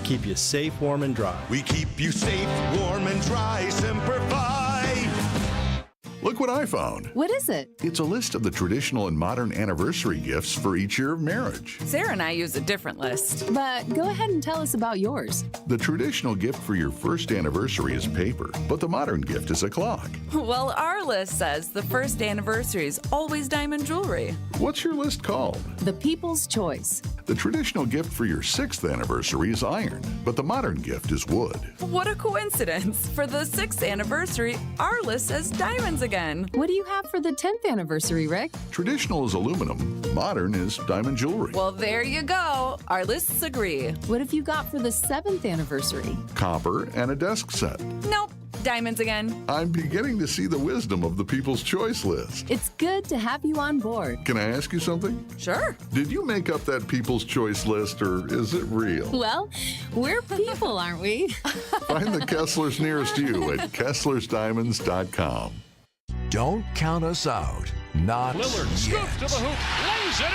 keep you safe, warm, and dry. We keep you safe, warm, and dry. Semper Fi. Look what I found. What is it? It's a list of the traditional and modern anniversary gifts for each year of marriage. Sarah and I use a different list. But go ahead and tell us about yours. The traditional gift for your first anniversary is paper, but the modern gift is a clock. Well, our list says the first anniversary is always diamond jewelry. What's your list called? The People's Choice. The traditional gift for your 6th anniversary is iron, but the modern gift is wood. What a coincidence. For the 6th anniversary, our list says diamonds again. What do you have for the 10th anniversary, Rick? Traditional is aluminum, modern is diamond jewelry. Well, there you go. Our lists agree. What have you got for the 7th anniversary? Copper and a desk set. Nope. Diamonds again. I'm beginning to see the wisdom of the People's Choice list. It's good to have you on board. Can I ask you something? Sure. Did you make up that People's Choice list, or is it real? Well, we're people, aren't we? Find the Kesslers nearest you at KesslersDiamonds.com. Don't count us out. Not Lillard yet. scoops to the hoop, lays it in.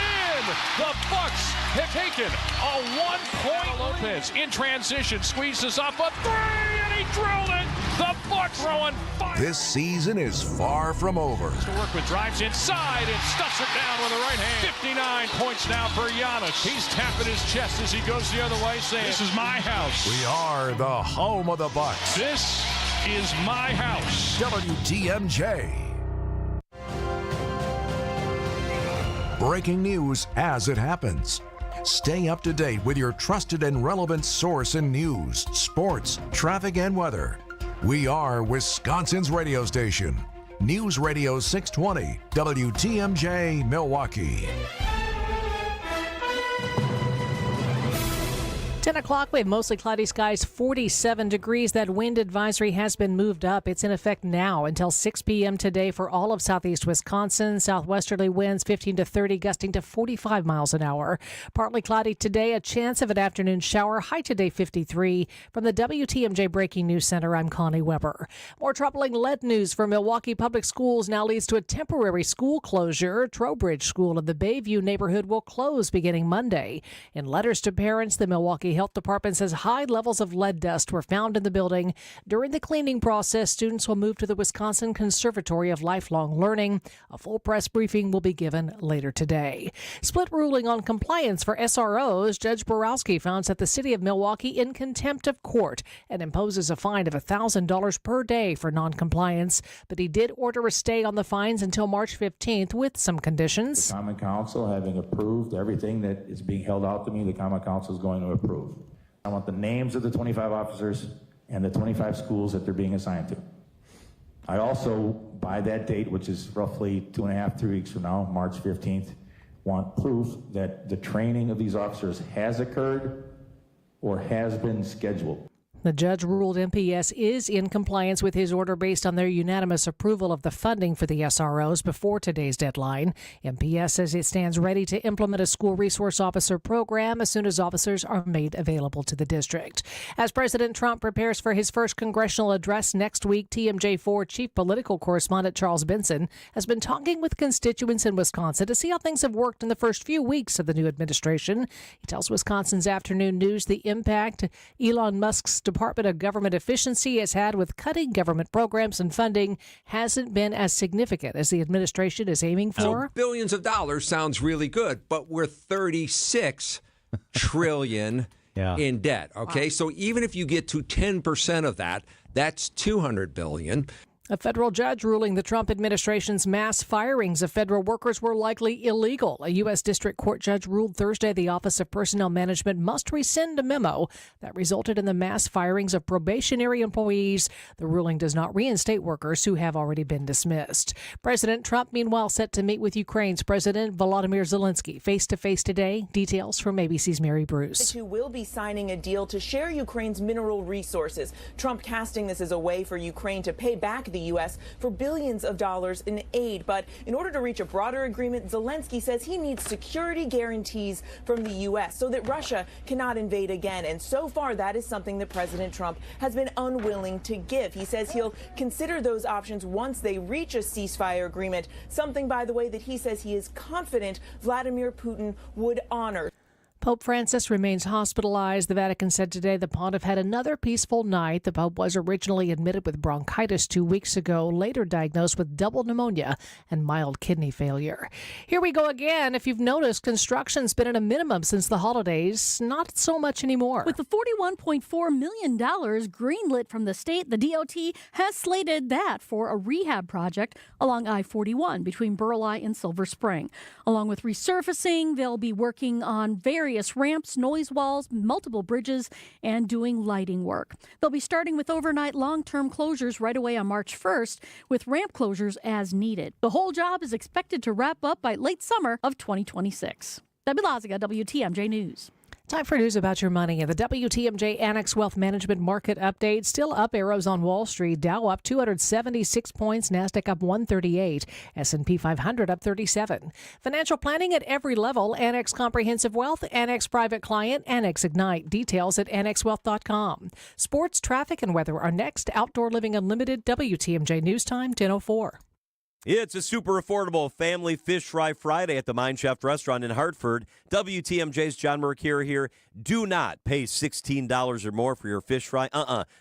The Bucks have taken a 1-point Lopez in transition, squeezes up a 3, and he drilled it. The Bucks throwing fire. This season is far from over. To work with, drives inside and stuffs it down with the right hand. 59 points now for Giannis. He's tapping his chest as he goes the other way, saying, "This is my house. We are the home of the Bucks. This is my house." WTMJ. Breaking news as it happens. Stay up to date with your trusted and relevant source in news, sports, traffic, and weather. We are Wisconsin's radio station. News Radio 620, WTMJ, Milwaukee. 10 o'clock, we have mostly cloudy skies, 47 degrees. That wind advisory has been moved up. It's in effect now until 6 p.m. today for all of southeast Wisconsin. Southwesterly winds 15 to 30, gusting to 45 miles an hour. Partly cloudy today, a chance of an afternoon shower. High today 53. From the WTMJ Breaking News Center, I'm Connie Weber. More troubling lead news for Milwaukee Public Schools now leads to a temporary school closure. Trowbridge School in the Bayview neighborhood will close beginning Monday. In letters to parents, the Milwaukee Health Department says high levels of lead dust were found in the building. During the cleaning process, students will move to the Wisconsin Conservatory of Lifelong Learning. A full press briefing will be given later today. Split ruling on compliance for SROs. Judge Borowski found that the city of Milwaukee in contempt of court and imposes a fine of $1,000 per day for noncompliance. But he did order a stay on the fines until March 15th with some conditions. The Common Council, having approved everything that is being held out to me, the Common Council is going to approve. I want the names of the 25 officers and the 25 schools that they're being assigned to. I also, by that date, which is roughly 2.5, 3 weeks from now, March 15th, want proof that the training of these officers has occurred or has been scheduled. The judge ruled MPS is in compliance with his order based on their unanimous approval of the funding for the SROs before today's deadline. MPS says it stands ready to implement a school resource officer program as soon as officers are made available to the district. As President Trump prepares for his first congressional address next week, TMJ4 chief political correspondent Charles Benson has been talking with constituents in Wisconsin to see how things have worked in the first few weeks of the new administration. He tells Wisconsin's Afternoon News the impact Elon Musk's Department of Government Efficiency has had with cutting government programs and funding hasn't been as significant as the administration is aiming for. So billions of dollars sounds really good, but we're 36 trillion in debt. Okay, so even if you get to 10% of that, that's 200 billion. A federal judge ruling the Trump administration's mass firings of federal workers were likely illegal. A U.S. District Court judge ruled Thursday the Office of Personnel Management must rescind a memo that resulted in the mass firings of probationary employees. The ruling does not reinstate workers who have already been dismissed. President Trump, meanwhile, set to meet with Ukraine's President Volodymyr Zelensky face-to-face today. Details from ABC's Mary Bruce. The two will be signing a deal to share Ukraine's mineral resources. Trump casting this as a way for Ukraine to pay back the U.S. for billions of dollars in aid. But in order to reach a broader agreement, Zelensky says he needs security guarantees from the U.S. so that Russia cannot invade again. And so far, that is something that President Trump has been unwilling to give. He says he'll consider those options once they reach a ceasefire agreement, something, by the way, that he says he is confident Vladimir Putin would honor. Pope Francis remains hospitalized. The Vatican said today the pontiff had another peaceful night. The Pope was originally admitted with bronchitis 2 weeks ago, later diagnosed with double pneumonia and mild kidney failure. Here we go again. If you've noticed, construction's been at a minimum since the holidays. Not so much anymore. With the $41.4 million greenlit from the state, the DOT has slated that for a rehab project along I-41 between Burleigh and Silver Spring. Along with resurfacing, they'll be working on various ramps, noise walls, multiple bridges, and doing lighting work. They'll be starting with overnight long-term closures right away on March 1st, with ramp closures as needed. The whole job is expected to wrap up by late summer of 2026. Debbie Laziga, WTMJ News. Time for news about your money. The WTMJ Annex Wealth Management Market Update. Still up arrows on Wall Street. Dow up 276 points. NASDAQ up 138. S&P 500 up 37. Financial planning at every level. Annex Comprehensive Wealth. Annex Private Client. Annex Ignite. Details at annexwealth.com. Sports, traffic, and weather are next. Outdoor Living Unlimited. WTMJ News Time 10:04. It's a super affordable family fish fry Friday at the Mine Chef restaurant in Hartford. WTMJ's John Mercure here. Do not pay $16 or more for your fish fry.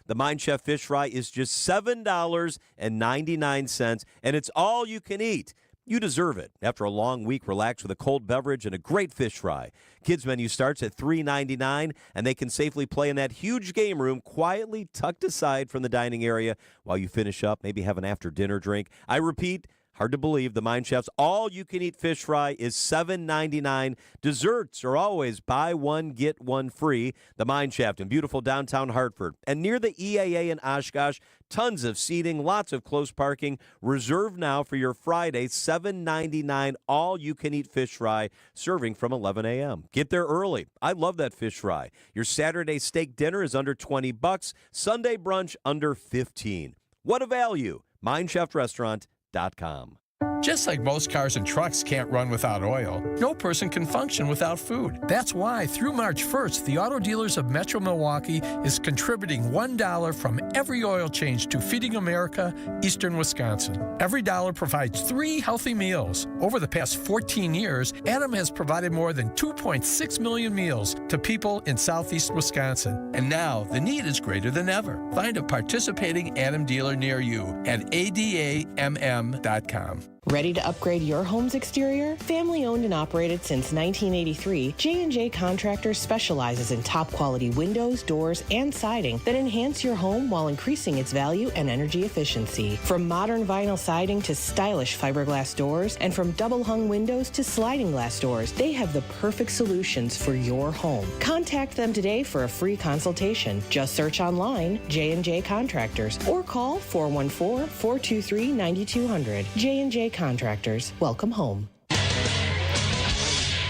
The Mine Chef fish fry is just $7.99, and it's all you can eat. You deserve it. After a long week, relax with a cold beverage and a great fish fry. Kids menu starts at $3.99, and they can safely play in that huge game room quietly tucked aside from the dining area while you finish up, maybe have an after-dinner drink. I repeat, hard to believe, the Mine Chef's all-you-can-eat fish fry is $7.99. Desserts are always buy one, get one free. The Mine Chef in beautiful downtown Hartford. And near the EAA in Oshkosh, tons of seating, lots of close parking. Reserve now for your Friday, $7.99 all-you-can-eat fish fry, serving from 11 a.m. Get there early. I love that fish fry. Your Saturday steak dinner is under $20. Sunday brunch under $15. What a value. MineChefRestaurant.com. Just like most cars and trucks can't run without oil, no person can function without food. That's why through March 1st, the Auto Dealers of Metro Milwaukee is contributing $1 from every oil change to Feeding America, Eastern Wisconsin. Every dollar provides 3 healthy meals. Over the past 14 years, Adam has provided more than 2.6 million meals to people in southeast Wisconsin. And now the need is greater than ever. Find a participating Adam dealer near you at adamm.com. Ready to upgrade your home's exterior? Family owned and operated since 1983, J&J Contractors specializes in top quality windows, doors, and siding that enhance your home while increasing its value and energy efficiency. From modern vinyl siding to stylish fiberglass doors, and from double hung windows to sliding glass doors, they have the perfect solutions for your home. Contact them today for a free consultation. Just search online J&J Contractors or call 414-423-9200. J&J Contractors. Welcome home.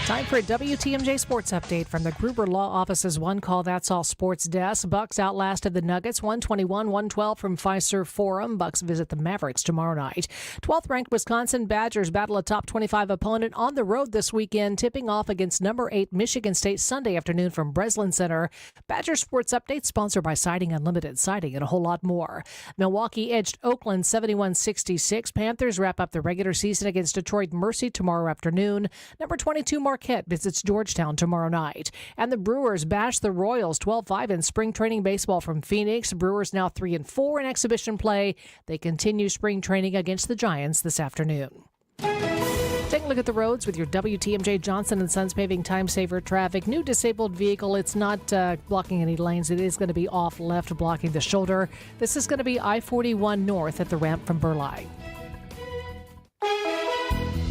Time for a WTMJ Sports Update from the Gruber Law Office's One Call That's All Sports Desk. Bucks outlasted the Nuggets 121-112 from Fiserv Forum. Bucks visit the Mavericks tomorrow night. 12th-ranked Wisconsin Badgers battle a top 25 opponent on the road this weekend, tipping off against number 8 Michigan State Sunday afternoon from Breslin Center. Badger Sports Update sponsored by Siding Unlimited, siding and a whole lot more. Milwaukee edged Oakland 71-66. Panthers wrap up the regular season against Detroit Mercy tomorrow afternoon. Number 22 Marquette visits Georgetown tomorrow night. And the Brewers bash the Royals 12-5 in spring training baseball from Phoenix. Brewers now 3-4 in exhibition play. They continue spring training against the Giants this afternoon. Take a look at the roads with your WTMJ Johnson & Sons Paving Time Saver traffic. New disabled vehicle. It's not blocking any lanes. It is going to be off left, blocking the shoulder. This is going to be I-41 north at the ramp from Burleigh.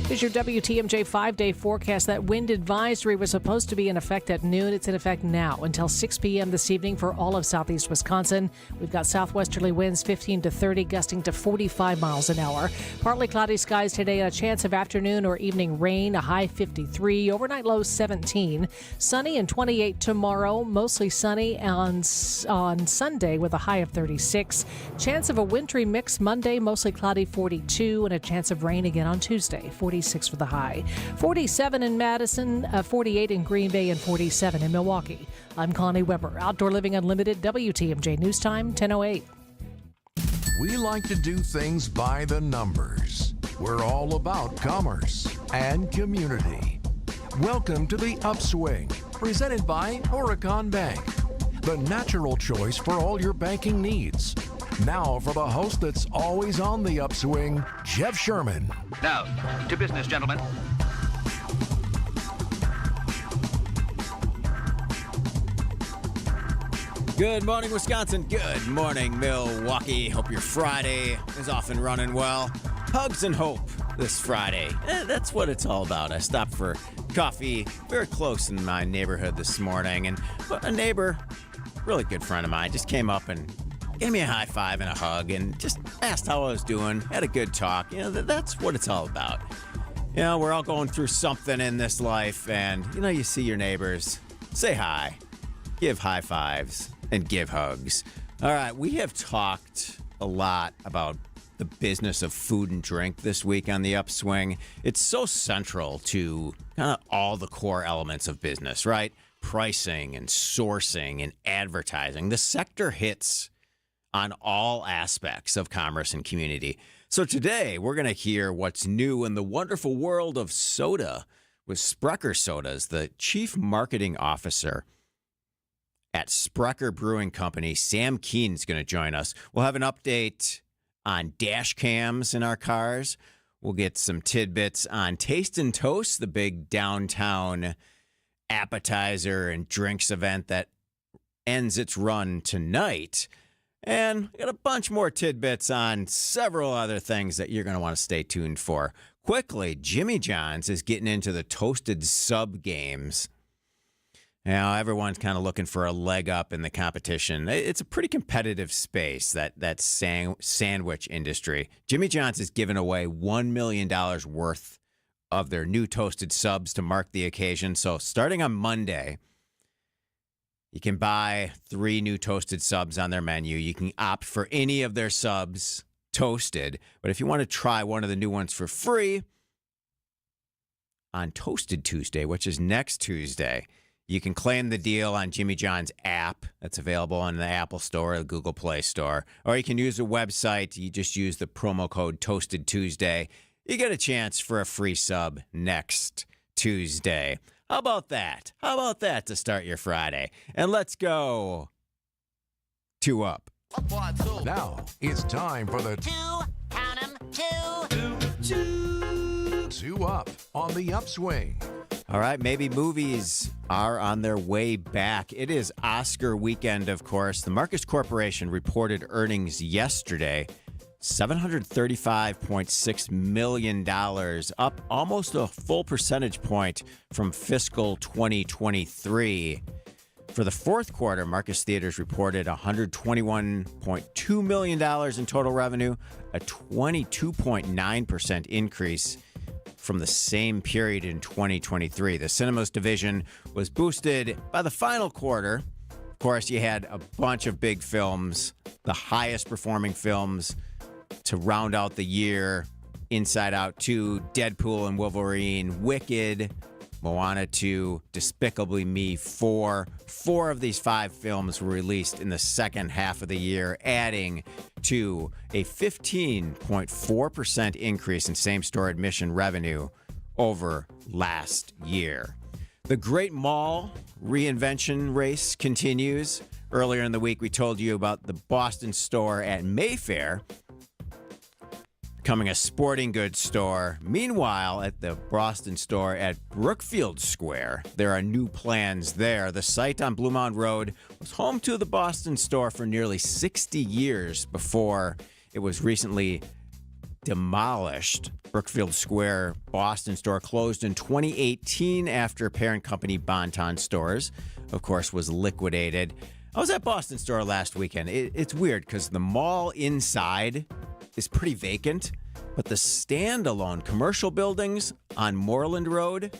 Here's your WTMJ 5-day forecast. That wind advisory was supposed to be in effect at noon. It's in effect now until 6 p.m. this evening for all of southeast Wisconsin. We've got southwesterly winds 15 to 30, gusting to 45 miles an hour. Partly cloudy skies today, a chance of afternoon or evening rain, a high 53, overnight low 17. Sunny and 28 tomorrow, mostly sunny on Sunday with a high of 36. Chance of a wintry mix Monday, mostly cloudy 42, and a chance of rain again on Tuesday, 46 for the high. 47 in Madison, 48 in Green Bay, and 47 in Milwaukee. I'm Connie Weber, Outdoor Living Unlimited, WTMJ News Time, 10:08. We like to do things by the numbers. We're all about commerce and community. Welcome to the Upswing Presented by Oricon Bank, the natural choice for all your banking needs. Now for the host that's always on the upswing, Jeff Sherman. Now, to business, gentlemen. Good morning, Wisconsin. Good morning, Milwaukee. Hope your Friday is off and running well. Hugs and hope this Friday. That's what it's all about. I stopped for coffee very close in my neighborhood this morning, and a neighbor, really good friend of mine, just came up and gave me a high five and a hug and just asked how I was doing, had a good talk. That's what it's all about. We're all going through something in this life, and, you see your neighbors, say hi, give high fives, and give hugs. All right, we have talked a lot about the business of food and drink this week on the Upswing. It's so central to kind of all the core elements of business, right? Pricing and sourcing and advertising. The sector hits on all aspects of commerce and community. So today, we're going to hear what's new in the wonderful world of soda with Sprecher Sodas. The chief marketing officer at Sprecher Brewing Company, Sam Keen, is going to join us. We'll have an update on dash cams in our cars. We'll get some tidbits on Taste and Toast, the big downtown appetizer and drinks event that ends its run tonight. And we got a bunch more tidbits on several other things that you're going to want to stay tuned for. Quickly, Jimmy John's is getting into the toasted sub games. Now, everyone's kind of looking for a leg up in the competition. It's a pretty competitive space, that sandwich industry. Jimmy John's is giving away $1 million worth of their new toasted subs to mark the occasion. So starting on Monday, you can buy 3 new toasted subs on their menu. You can opt for any of their subs toasted. But if you want to try one of the new ones for free, on Toasted Tuesday, which is next Tuesday, you can claim the deal on Jimmy John's app that's available on the Apple Store or the Google Play Store. Or you can use the website. You just use the promo code Toasted Tuesday. You get a chance for a free sub next Tuesday. How about that? How about that to start your Friday? And let's go to Up. Now it's time for the Two Up on the Upswing. All right, maybe movies are on their way back. It is Oscar weekend, of course. The Marcus Corporation reported earnings yesterday, $735.6 million, up almost a full percentage point from fiscal 2023. For the fourth quarter, Marcus Theaters reported $121.2 million in total revenue, a 22.9% increase from the same period in 2023. The cinemas division was boosted by the final quarter. Of course, you had a bunch of big films, the highest performing films to round out the year: Inside Out 2, Deadpool and Wolverine, Wicked, Moana 2, Despicably Me 4. 4 of these 5 films were released in the second half of the year, adding to a 15.4% increase in same-store admission revenue over last year. The Great Mall reinvention race continues. Earlier in the week, we told you about the Boston store at Mayfair becoming a sporting goods store. Meanwhile, at the Boston store at Brookfield Square, there are new plans there. The site on Blue Mound Road was home to the Boston store for nearly 60 years before it was recently demolished. Brookfield Square Boston store closed in 2018 after parent company Bon-Ton Stores, of course, was liquidated. I was at Boston store last weekend. It's weird because the mall inside is pretty vacant, but the standalone commercial buildings on Moreland Road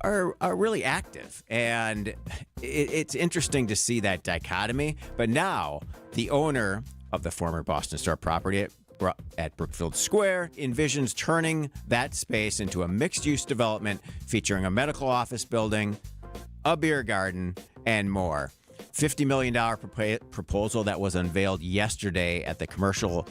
are really active. And it's interesting to see that dichotomy. But now the owner of the former Boston store property at Brookfield Square envisions turning that space into a mixed-use development featuring a medical office building, a beer garden, and more. $50 million proposal that was unveiled yesterday at the Commercial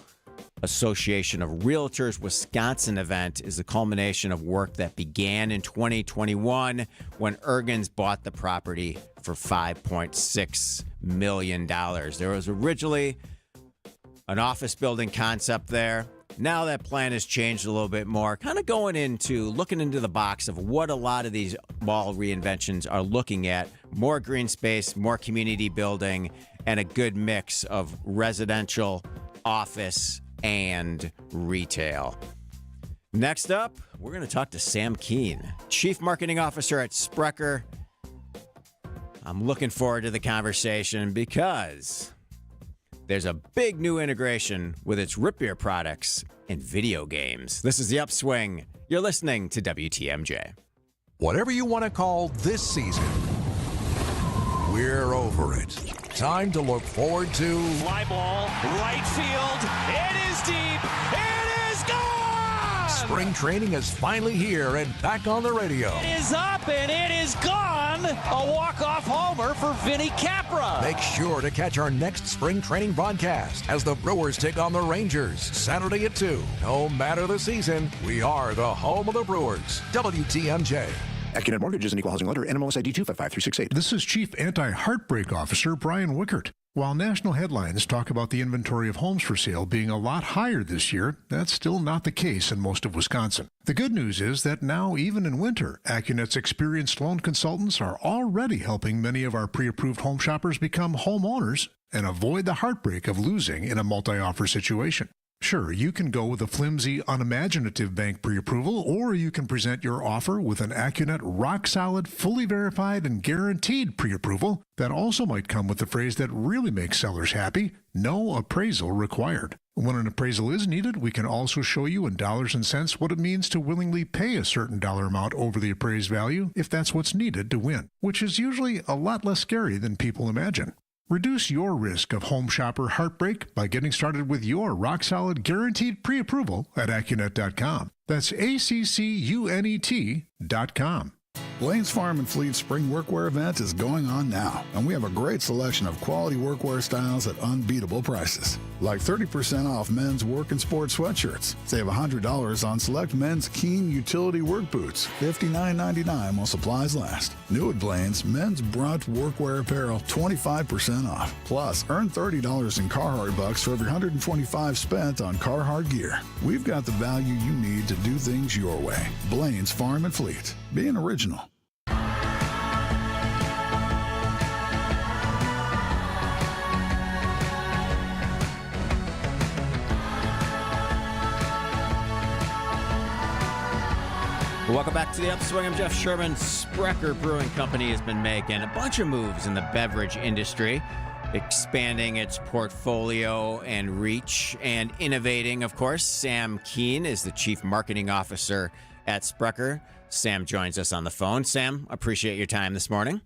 Association of Realtors Wisconsin event is the culmination of work that began in 2021 when Ergens bought the property for $5.6 million. There was originally an office building concept there. Now that plan has changed a little bit more, kind of looking into the box of what a lot of these mall reinventions are looking at. More green space, more community building, and a good mix of residential, office, and retail. Next up, we're going to talk to Sam Keene, Chief Marketing Officer at Sprecher. I'm looking forward to the conversation because there's a big new integration with its root beer products in video games. This is The Upswing. You're listening to WTMJ. Whatever you want to call this season, we're over it. Time to look forward to Fly ball, right field. It is deep. It is gone! spring training is finally here and back on the radio. It is up and it is gone. A walk-off homer for Vinny Capra. Make sure to catch our next spring training broadcast as the Brewers take on the Rangers Saturday at 2. No matter the season, we are the home of the Brewers. WTMJ. AccuNet Mortgage is an equal housing lender. NMLS ID 255368. This is Chief Anti-Heartbreak Officer Brian Wickert. While national headlines talk about the inventory of homes for sale being a lot higher this year, that's still not the case in most of Wisconsin. The good news is that now, even in winter, AccuNet's experienced loan consultants are already helping many of our pre-approved home shoppers become homeowners and avoid the heartbreak of losing in a multi-offer situation. Sure, you can go with a flimsy, unimaginative bank pre-approval, or you can present your offer with an AccuNet rock-solid, fully verified, and guaranteed pre-approval that also might come with the phrase that really makes sellers happy: no appraisal required. When an appraisal is needed, we can also show you in dollars and cents what it means to willingly pay a certain dollar amount over the appraised value if that's what's needed to win, which is usually a lot less scary than people imagine. Reduce your risk of home shopper heartbreak by getting started with your rock-solid guaranteed pre-approval at AccuNet.com. That's ACCUNET.com. Blaine's Farm and Fleet Spring Workwear event is going on now, and we have a great selection of quality workwear styles at unbeatable prices. Like 30% off men's work and sport sweatshirts. Save $100 on select men's Keen utility work boots. $59.99 while supplies last. New at Blaine's, men's Brunt workwear apparel 25% off. Plus, earn $30 in Carhartt bucks for every $125 spent on Carhartt gear. We've got the value you need to do things your way. Blaine's Farm and Fleet. Being original. Welcome back to the Upswing. I'm Jeff Sherman. Sprecher Brewing Company has been making a bunch of moves in the beverage industry, expanding its portfolio and reach and innovating, of course. Sam Keene is the Chief Marketing Officer at Sprecher. Sam joins us on the phone. Sam, appreciate your time this morning.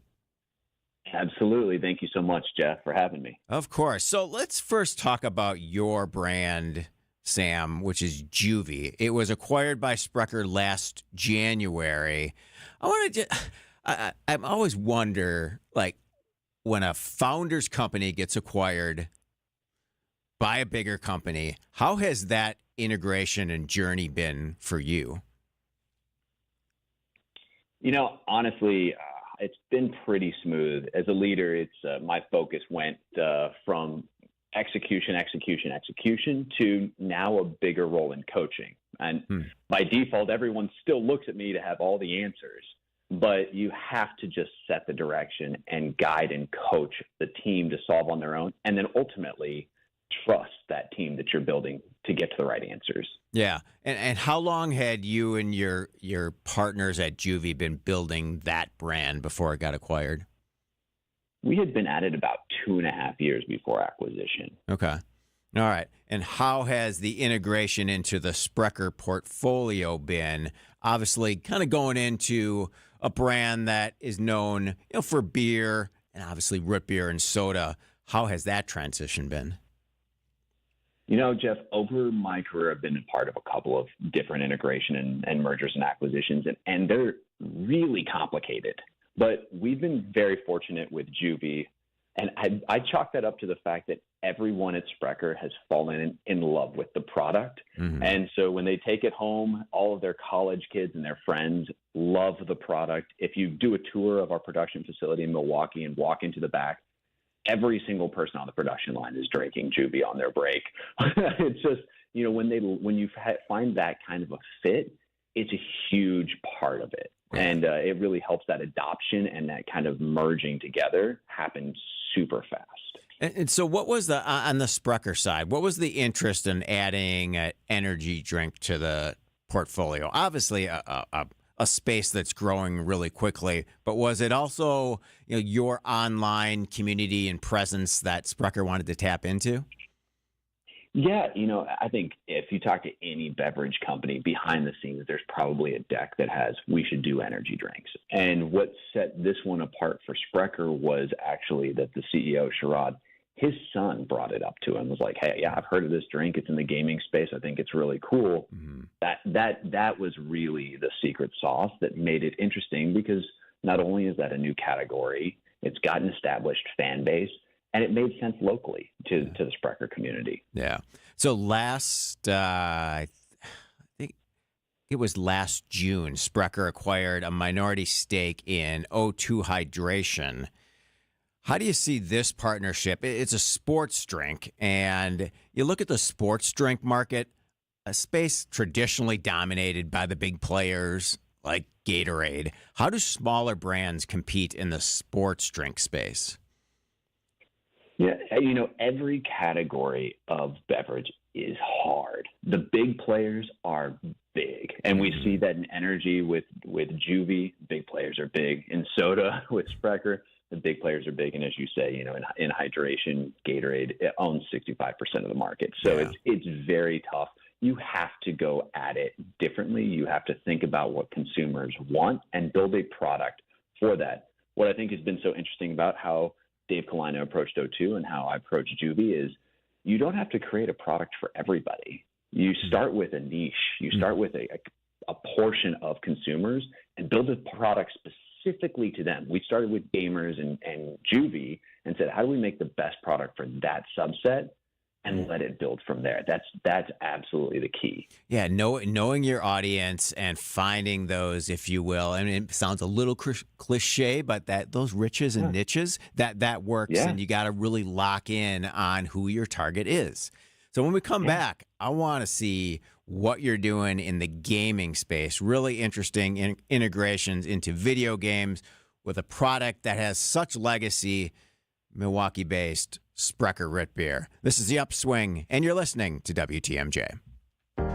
Absolutely. Thank you so much, Jeff, for having me. Of course. So let's first talk about your brand, Sam, which is Juvie. It was acquired by Sprecher last January. I always wonder, like, when a founder's company gets acquired by a bigger company, how has that integration and journey been for you? You know, honestly, it's been pretty smooth. As a leader, it's my focus went from execution to now a bigger role in coaching. And by default, everyone still looks at me to have all the answers, but you have to just set the direction and guide and coach the team to solve on their own, and then ultimately trust that team that you're building to get to the right answers. Yeah. And how long had you and your partners at Juvie been building that brand before it got acquired? We had been at it about 2.5 years before acquisition. Okay. All right. And how has the integration into the Sprecher portfolio been? Obviously, kind of going into a brand that is known, for beer and obviously root beer and soda. How has that transition been? You know, Jeff, over my career, I've been a part of a couple of different integration and mergers and acquisitions, and they're really complicated. But we've been very fortunate with Juvie And I chalk that up to the fact that everyone at Sprecher has fallen in love with the product. Mm-hmm. And so when they take it home, all of their college kids and their friends love the product. If you do a tour of our production facility in Milwaukee and walk into the back, every single person on the production line is drinking Juvie on their break. It's just, when you find that kind of a fit, it's a huge part of it. And it really helps that adoption and that kind of merging together happen super fast. And so what was on the Sprecher side, what was the interest in adding an energy drink to the portfolio? Obviously, a space that's growing really quickly, but was it also your online community and presence that Sprecher wanted to tap into? Yeah, I think if you talk to any beverage company behind the scenes, there's probably a deck that has, we should do energy drinks. And what set this one apart for Sprecher was actually that the CEO, Sherrod, his son brought it up to him, was like, hey, yeah, I've heard of this drink. It's in the gaming space. I think it's really cool. Mm-hmm. That was really the secret sauce that made it interesting, because not only is that a new category, it's got an established fan base, and it made sense locally to the Sprecher community. Yeah. So I think it was last June, Sprecher acquired a minority stake in O2 Hydration. How do you see this partnership? It's a sports drink, and you look at the sports drink market, a space traditionally dominated by the big players like Gatorade. How do smaller brands compete in the sports drink space? Yeah, every category of beverage is hard. The big players are big, and we see that in energy with Juvie. Big players are big. In soda with Sprecher, the big players are big. And as you say, in hydration, Gatorade, it owns 65% of the market. So it's very tough. You have to go at it differently. You have to think about what consumers want and build a product for that. What I think has been so interesting about how Dave Kalina approached O2 and how I approached Juvie is you don't have to create a product for everybody. You start with a niche. You start with a portion of consumers and build a product specifically to them. We started with gamers and Juvie and said, how do we make the best product for that subset and let it build from there? That's absolutely the key. Yeah, knowing your audience and finding those, if you will. I mean, it sounds a little cliche, but those riches and niches, that works, and you got to really lock in on who your target is. So when we come back, I want to see what you're doing in the gaming space. Really interesting integrations into video games with a product that has such legacy, Milwaukee-based Sprecher Root Beer. This is The Upswing, and you're listening to WTMJ.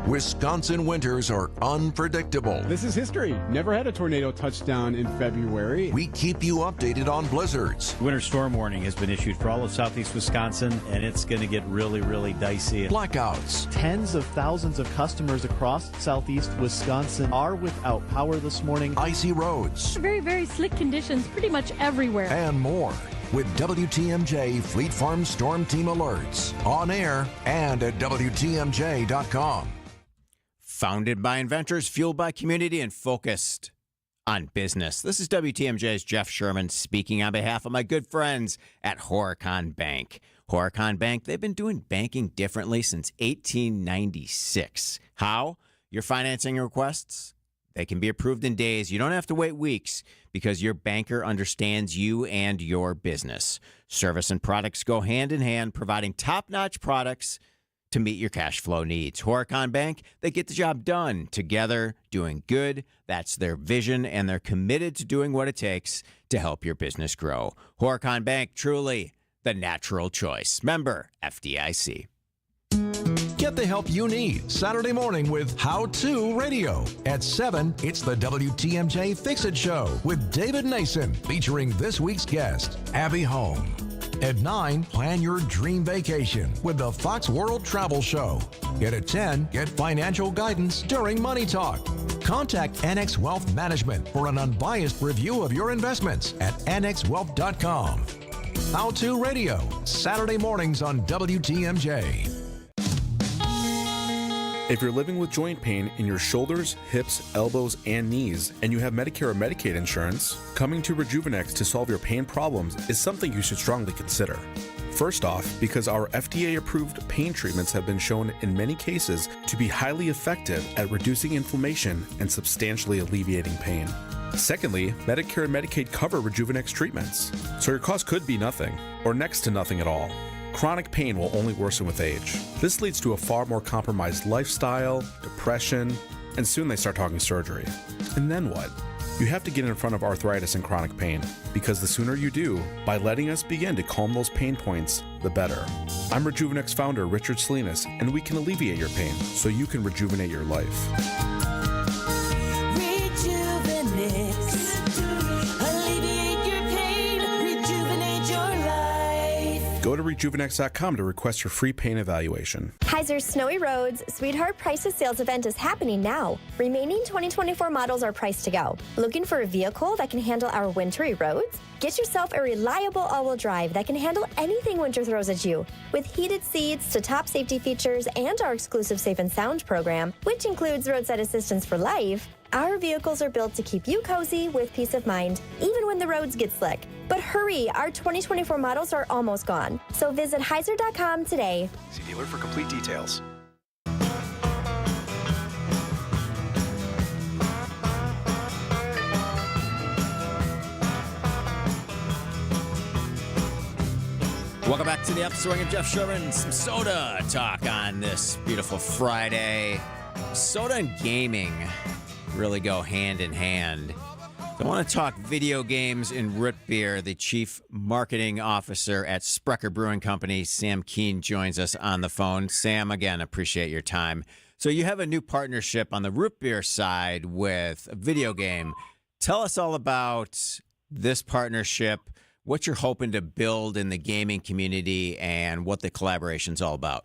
Wisconsin winters are unpredictable. This is history. Never had a tornado touchdown in February. We keep you updated on blizzards. Winter storm warning has been issued for all of southeast Wisconsin, and it's going to get really, really dicey. Blackouts. Tens of thousands of customers across southeast Wisconsin are without power this morning. Icy roads. Very, very slick conditions pretty much everywhere. And more with WTMJ Fleet Farm Storm Team alerts on air and at WTMJ.com. Founded by inventors, fueled by community, and focused on business. This is WTMJ's Jeff Sherman speaking on behalf of my good friends at Horicon Bank. Horicon Bank, they've been doing banking differently since 1896. How? Your financing requests, they can be approved in days. You don't have to wait weeks because your banker understands you and your business. Service and products go hand in hand, providing top-notch products to meet your cash flow needs. Horicon Bank, they get the job done together, doing good. That's their vision, and they're committed to doing what it takes to help your business grow. Horicon Bank, truly the natural choice. Member FDIC. Get the help you need Saturday morning with How To Radio. At 7, it's the WTMJ Fix-It Show with David Nason, featuring this week's guest, Abby Home. At 9, plan your dream vacation with the Fox World Travel Show. And at 10, get financial guidance during Money Talk. Contact Annex Wealth Management for an unbiased review of your investments at annexwealth.com. How To Radio, Saturday mornings on WTMJ. If you're living with joint pain in your shoulders, hips, elbows, and knees, and you have Medicare or Medicaid insurance, coming to Rejuvenex to solve your pain problems is something you should strongly consider. First off, because our FDA-approved pain treatments have been shown in many cases to be highly effective at reducing inflammation and substantially alleviating pain. Secondly, Medicare and Medicaid cover Rejuvenex treatments, so your cost could be nothing, or next to nothing at all. Chronic pain will only worsen with age. This leads to a far more compromised lifestyle, depression, and soon they start talking surgery. And then what? You have to get in front of arthritis and chronic pain, because the sooner you do, by letting us begin to calm those pain points, the better. I'm Rejuvenex founder Richard Salinas, and we can alleviate your pain so you can rejuvenate your life. Go to Rejuvenex.com to request your free pain evaluation. Heiser's Snowy Roads Sweetheart Prices Sales event is happening now. Remaining 2024 models are priced to go. Looking for a vehicle that can handle our wintry roads? Get yourself a reliable all-wheel drive that can handle anything winter throws at you. With heated seats to top safety features and our exclusive Safe and Sound program, which includes roadside assistance for life, our vehicles are built to keep you cozy with peace of mind, even when the roads get slick. But hurry, our 2024 models are almost gone. So visit Heiser.com today. See dealer for complete details. Welcome back to the Upswing of Jeff Sherman. Some soda talk on this beautiful Friday. Soda and gaming really go hand in hand. I want to talk video games and root beer. The chief marketing officer at Sprecher Brewing Company, Sam Keene, joins us on the phone. Sam, again, appreciate your time. So you have a new partnership on the root beer side with a video game. Tell us all about this partnership, what you're hoping to build in the gaming community, and what the collaboration's all about.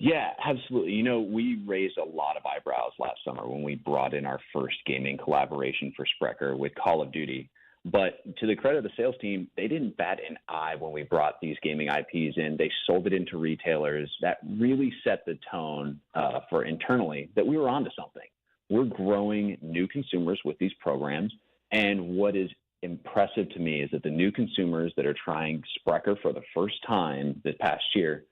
Yeah, absolutely. You know, we raised a lot of eyebrows last summer when we brought in our first gaming collaboration for Sprecher with Call of Duty. But to the credit of the sales team, they didn't bat an eye when we brought these gaming IPs in. They sold it into retailers. That really set the tone for internally that we were onto something. We're growing new consumers with these programs. And what is impressive to me is that the new consumers that are trying Sprecher for the first time this past year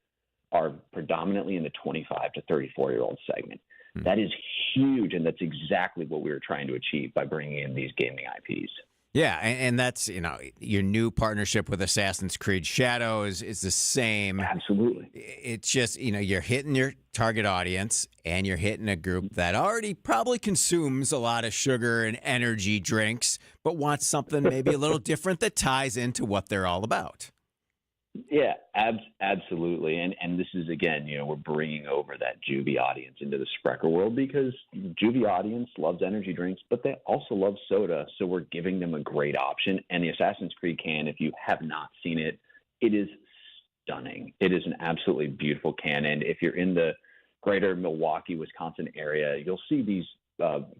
are predominantly in the 25 to 34-year-old segment. Mm-hmm. That is huge, and that's exactly what we were trying to achieve by bringing in these gaming IPs. Yeah, and that's, you know, your new partnership with Assassin's Creed Shadows is the same. Absolutely. It's just, you know, you're hitting your target audience, and you're hitting a group that already probably consumes a lot of sugar and energy drinks, but wants something maybe a little different that ties into what they're all about. Yeah, absolutely. And this is, again, you know, we're bringing over that Juvie audience into the Sprecher world because Juvie audience loves energy drinks, but they also love soda. So we're giving them a great option. And the Assassin's Creed can, if you have not seen it, it is stunning. It is an absolutely beautiful can. And if you're in the greater Milwaukee, Wisconsin area, you'll see these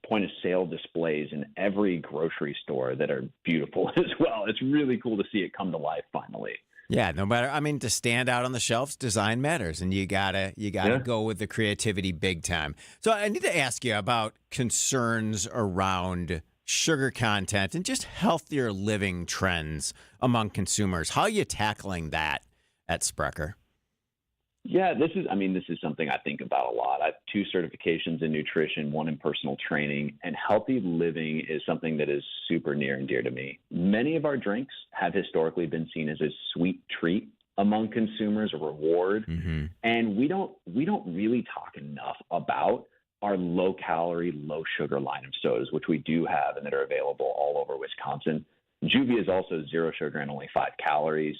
point of sale displays in every grocery store that are beautiful as well. It's really cool to see it come to life finally. Yeah, no matter, I mean, to stand out on the shelves, design matters, and you gotta go with the creativity big time. So I need to ask you about concerns around sugar content and just healthier living trends among consumers. How are you tackling that at Sprecher? Yeah, this is something I think about a lot. I have 2 certifications in nutrition, 1 in personal training, and healthy living is something that is super near and dear to me. Many of our drinks have historically been seen as a sweet treat among consumers, a reward, and we don't really talk enough about our low calorie, low sugar line of sodas, which we do have and that are available all over Wisconsin. Juvie is also 0 sugar and only 5 calories.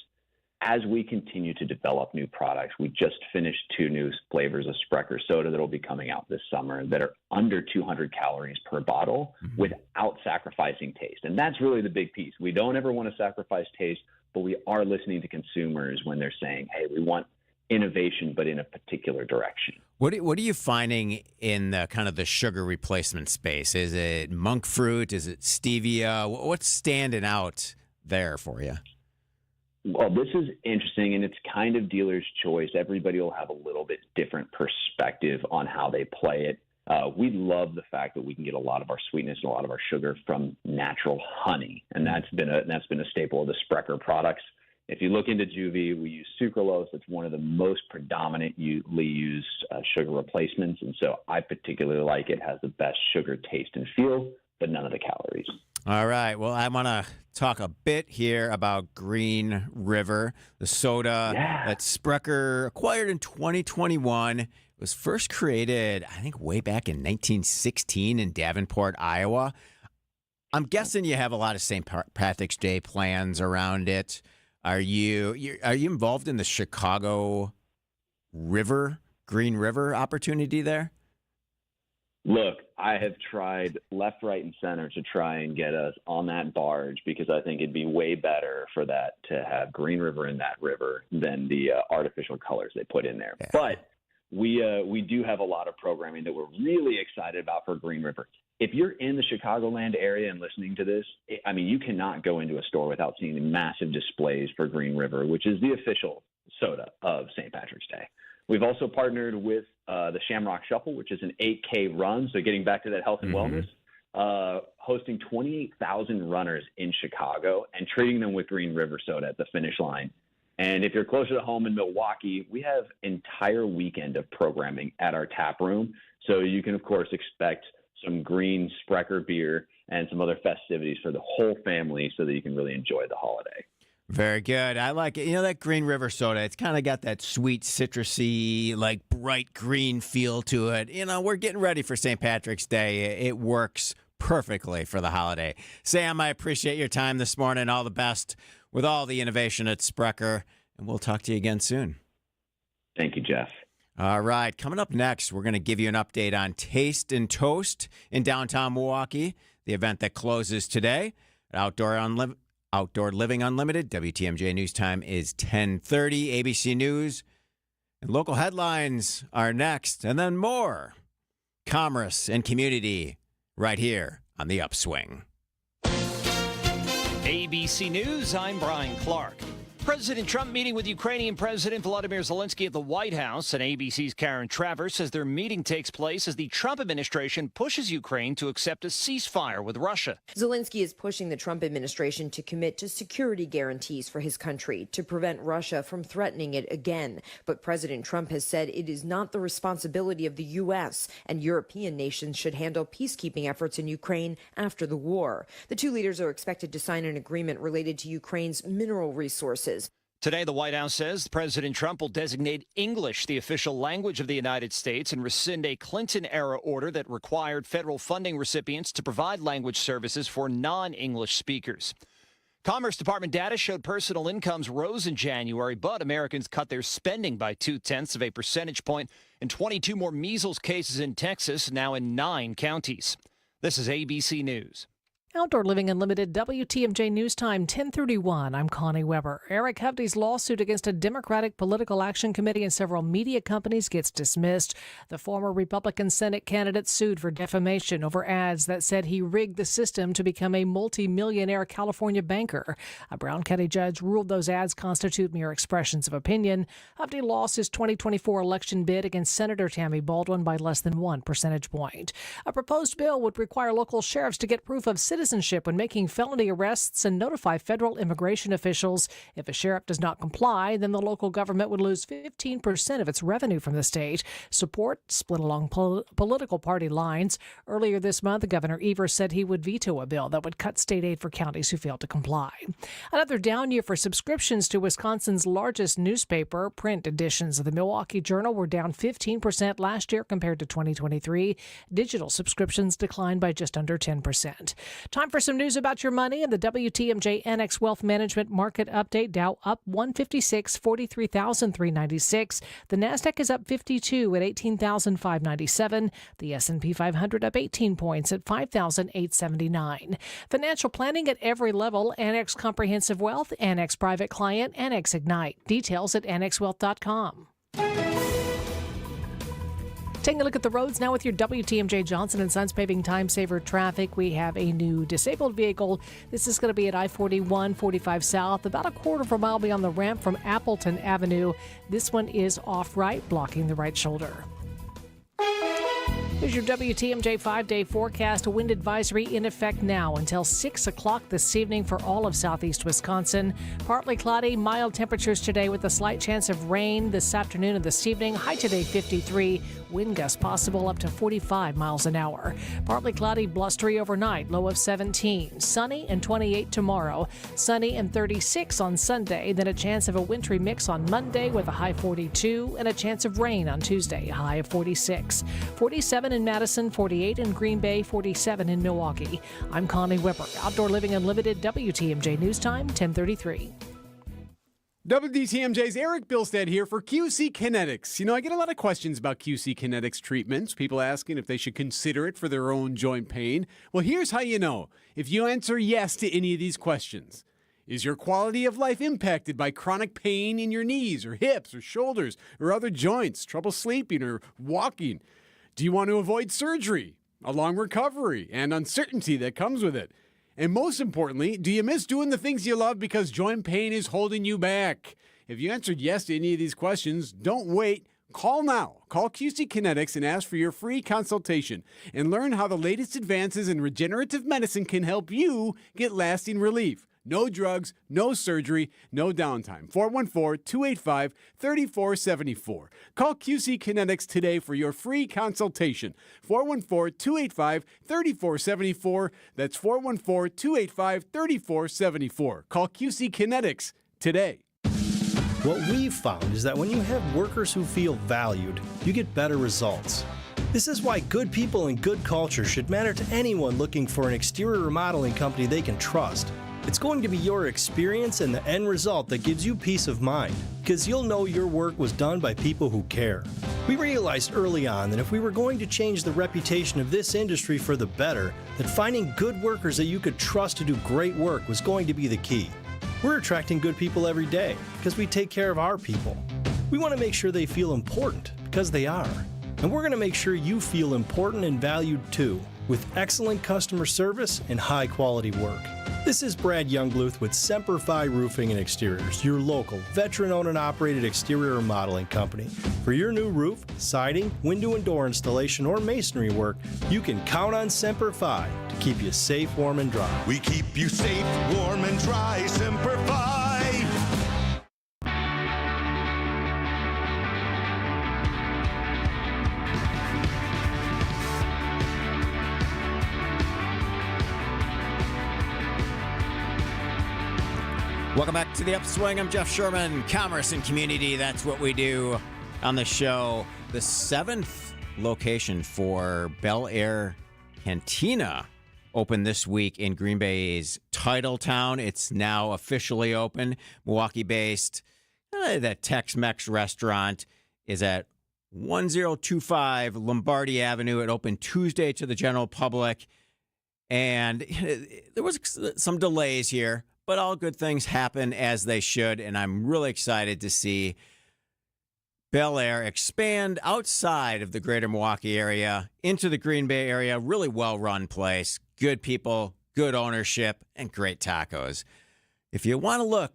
As we continue to develop new products, we just finished 2 new flavors of Sprecher soda that will be coming out this summer that are under 200 calories per bottle without sacrificing taste. And that's really the big piece. We don't ever want to sacrifice taste, but we are listening to consumers when they're saying, hey, we want innovation, but in a particular direction. What are you finding in the kind of the sugar replacement space? Is it monk fruit? Is it stevia? What's standing out there for you? Well, this is interesting, and it's kind of dealer's choice. Everybody will have a little bit different perspective on how they play it. We love the fact that we can get a lot of our sweetness and a lot of our sugar from natural honey, and that's been a staple of the Sprecher products. If you look into Juvie, we use sucralose. It's one of the most predominantly used sugar replacements, and so I particularly like it. It has the best sugar taste and feel, but none of the calories. All right. Well, I want to talk a bit here about Green River, the soda that Sprecher acquired in 2021. It was first created, I think, way back in 1916 in Davenport, Iowa. I'm guessing you have a lot of St. Patrick's Day plans around it. Are you involved in the Chicago Green River opportunity there? Look, I have tried left, right, and center to try and get us on that barge because I think it'd be way better for that to have Green River in that river than the artificial colors they put in there. Yeah. But we do have a lot of programming that we're really excited about for Green River. If you're in the Chicagoland area and listening to this, I mean, you cannot go into a store without seeing the massive displays for Green River, which is the official soda of St. Patrick's Day. We've also partnered with the Shamrock Shuffle, which is an 8K run. So getting back to that health and wellness, hosting 28,000 runners in Chicago and treating them with Green River soda at the finish line. And if you're closer to home in Milwaukee, we have entire weekend of programming at our tap room. So you can, of course, expect some green Sprecher beer and some other festivities for the whole family so that you can really enjoy the holiday. Very good. I like it. You know, that Green River soda, it's kind of got that sweet, citrusy, like bright green feel to it. You know, we're getting ready for St. Patrick's Day. It works perfectly for the holiday. Sam, I appreciate your time this morning. All the best with all the innovation at Sprecher, and we'll talk to you again soon. Thank you, Jeff. All right. Coming up next, we're going to give you an update on Taste and Toast in downtown Milwaukee, the event that closes today at Outdoor Living Unlimited. WTMJ News Time is 10:30. ABC News and local headlines are next, and then more commerce and community right here on the Upswing. ABC News, I'm Brian Clark. President Trump meeting with Ukrainian President Volodymyr Zelensky at the White House, and ABC's Karen Travers says their meeting takes place as the Trump administration pushes Ukraine to accept a ceasefire with Russia. Zelensky is pushing the Trump administration to commit to security guarantees for his country to prevent Russia from threatening it again. But President Trump has said it is not the responsibility of the U.S., and European nations should handle peacekeeping efforts in Ukraine after the war. The two leaders are expected to sign an agreement related to Ukraine's mineral resources. Today, the White House says President Trump will designate English the official language of the United States and rescind a Clinton-era order that required federal funding recipients to provide language services for non-English speakers. Commerce Department data showed personal incomes rose in January, but Americans cut their spending by 0.2 percentage point and 22 more measles cases in Texas, now in 9 counties. This is ABC News. Outdoor Living Unlimited, WTMJ News Time, 10:31. I'm Connie Weber. Eric Hovde's lawsuit against a Democratic Political Action Committee and several media companies gets dismissed. The former Republican Senate candidate sued for defamation over ads that said he rigged the system to become a multi-millionaire California banker. A Brown County judge ruled those ads constitute mere expressions of opinion. Hovde lost his 2024 election bid against Senator Tammy Baldwin by less than 1 percentage point. A proposed bill would require local sheriffs to get proof of citizenship when making felony arrests and notify federal immigration officials. If a sheriff does not comply, then the local government would lose 15% of its revenue from the state. Support split along political party lines. Earlier this month, Governor Evers said he would veto a bill that would cut state aid for counties who failed to comply. Another down year for subscriptions to Wisconsin's largest newspaper. Print editions of the Milwaukee Journal were down 15% last year compared to 2023. Digital subscriptions declined by just under 10%. Time for some news about your money and the WTMJ Annex Wealth Management Market Update. Dow up 156, 43,396. The Nasdaq is up 52 at 18,597. The S&P 500 up 18 points at 5,879. Financial planning at every level. Annex Comprehensive Wealth, Annex Private Client, Annex Ignite. Details at annexwealth.com. Taking a look at the roads now with your WTMJ Johnson & Sons paving time saver traffic. We have a new disabled vehicle. This is going to be at I-41, 45 South, about a quarter of a mile beyond the ramp from Appleton Avenue. This one is off right, blocking the right shoulder. Here's your WTMJ 5-day forecast. A wind advisory in effect now until 6 o'clock this evening for all of southeast Wisconsin. Partly cloudy, mild temperatures today with a slight chance of rain this afternoon and this evening. High today 53. Wind gusts possible up to 45 miles an hour. Partly cloudy, blustery overnight, low of 17. Sunny and 28 tomorrow. Sunny and 36 on Sunday. Then a chance of a wintry mix on Monday with a high 42 and a chance of rain on Tuesday, a high of 46. 47 in Madison, 48 in Green Bay, 47 in Milwaukee. I'm Connie Whipper. Outdoor Living Unlimited, WTMJ News Time, 10:33. WTMJ's Eric Bilstead here for QC Kinetics. You know, I get a lot of questions about QC Kinetics treatments, people asking if they should consider it for their own joint pain. Well, here's how you know. If you answer yes to any of these questions. Is your quality of life impacted by chronic pain in your knees or hips or shoulders or other joints, trouble sleeping or walking? Do you want to avoid surgery, a long recovery, and uncertainty that comes with it? And most importantly, do you miss doing the things you love because joint pain is holding you back? If you answered yes to any of these questions, don't wait. Call now. Call QC Kinetics and ask for your free consultation and learn how the latest advances in regenerative medicine can help you get lasting relief. No drugs, no surgery, no downtime. 414-285-3474. Call QC Kinetics today for your free consultation. 414-285-3474. That's 414-285-3474. Call QC Kinetics today. What we've found is that when you have workers who feel valued, you get better results. This is why good people and good culture should matter to anyone looking for an exterior remodeling company they can trust. It's going to be your experience and the end result that gives you peace of mind, because you'll know your work was done by people who care. We realized early on that if we were going to change the reputation of this industry for the better, that finding good workers that you could trust to do great work was going to be the key. We're attracting good people every day because we take care of our people. We want to make sure they feel important because they are. And we're going to make sure you feel important and valued too, with excellent customer service and high quality work. This is Brad Youngbluth with Semper Fi Roofing and Exteriors, your local, veteran-owned and operated exterior remodeling company. For your new roof, siding, window and door installation, or masonry work, you can count on Semper Fi to keep you safe, warm, and dry. We keep you safe, warm, and dry. Semper Fi. Welcome back to the Upswing. I'm Jeff Sherman. Commerce and community, that's what we do on the show. The 7th location for Bel Air Cantina opened this week in Green Bay's Titletown. It's now officially open. Milwaukee-based, that Tex-Mex restaurant is at 1025 Lombardi Avenue. It opened Tuesday to the general public, and there was some delays here. But all good things happen as they should, and I'm really excited to see Bel Air expand outside of the greater Milwaukee area into the Green Bay area. Really well-run place, good people, good ownership, and great tacos. If you want to look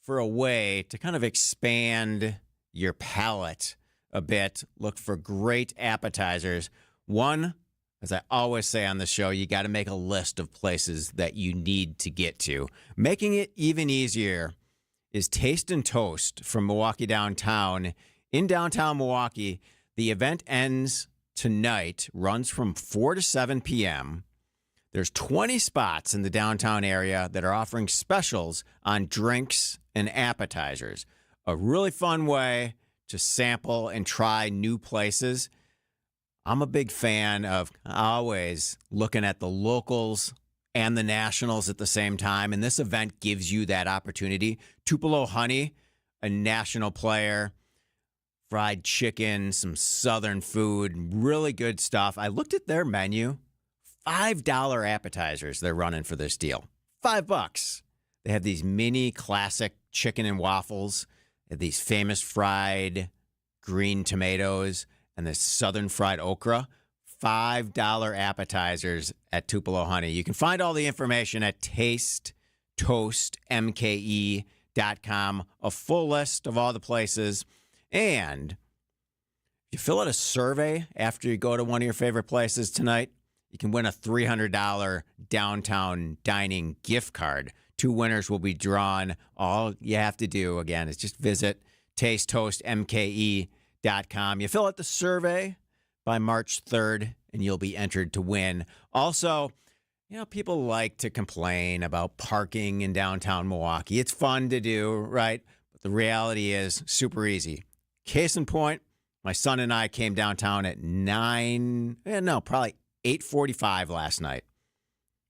for a way to kind of expand your palate a bit, look for great appetizers. One, as I always say on the show, you got to make a list of places that you need to get to. Making it even easier is Taste and Toast from Milwaukee Downtown. In downtown Milwaukee, the event ends tonight, runs from 4 to 7 p.m. There's 20 spots in the downtown area that are offering specials on drinks and appetizers. A really fun way to sample and try new places. I'm a big fan of always looking at the locals and the nationals at the same time, and this event gives you that opportunity. Tupelo Honey, a national player, fried chicken, some southern food, really good stuff. I looked at their menu, $5 appetizers they're running for this deal. $5. They have these mini classic chicken and waffles, these famous fried green tomatoes, and the southern fried okra. $5 appetizers at Tupelo Honey. You can find all the information at tastetoastmke.com, a full list of all the places. And if you fill out a survey after you go to one of your favorite places tonight, you can win a $300 downtown dining gift card. 2 winners will be drawn. All you have to do, again, is just visit tastetoastmke.com. You fill out the survey by March 3rd, and you'll be entered to win. Also, people like to complain about parking in downtown Milwaukee. It's fun to do, right? But the reality is super easy. Case in point, my son and I came downtown at 8:45 last night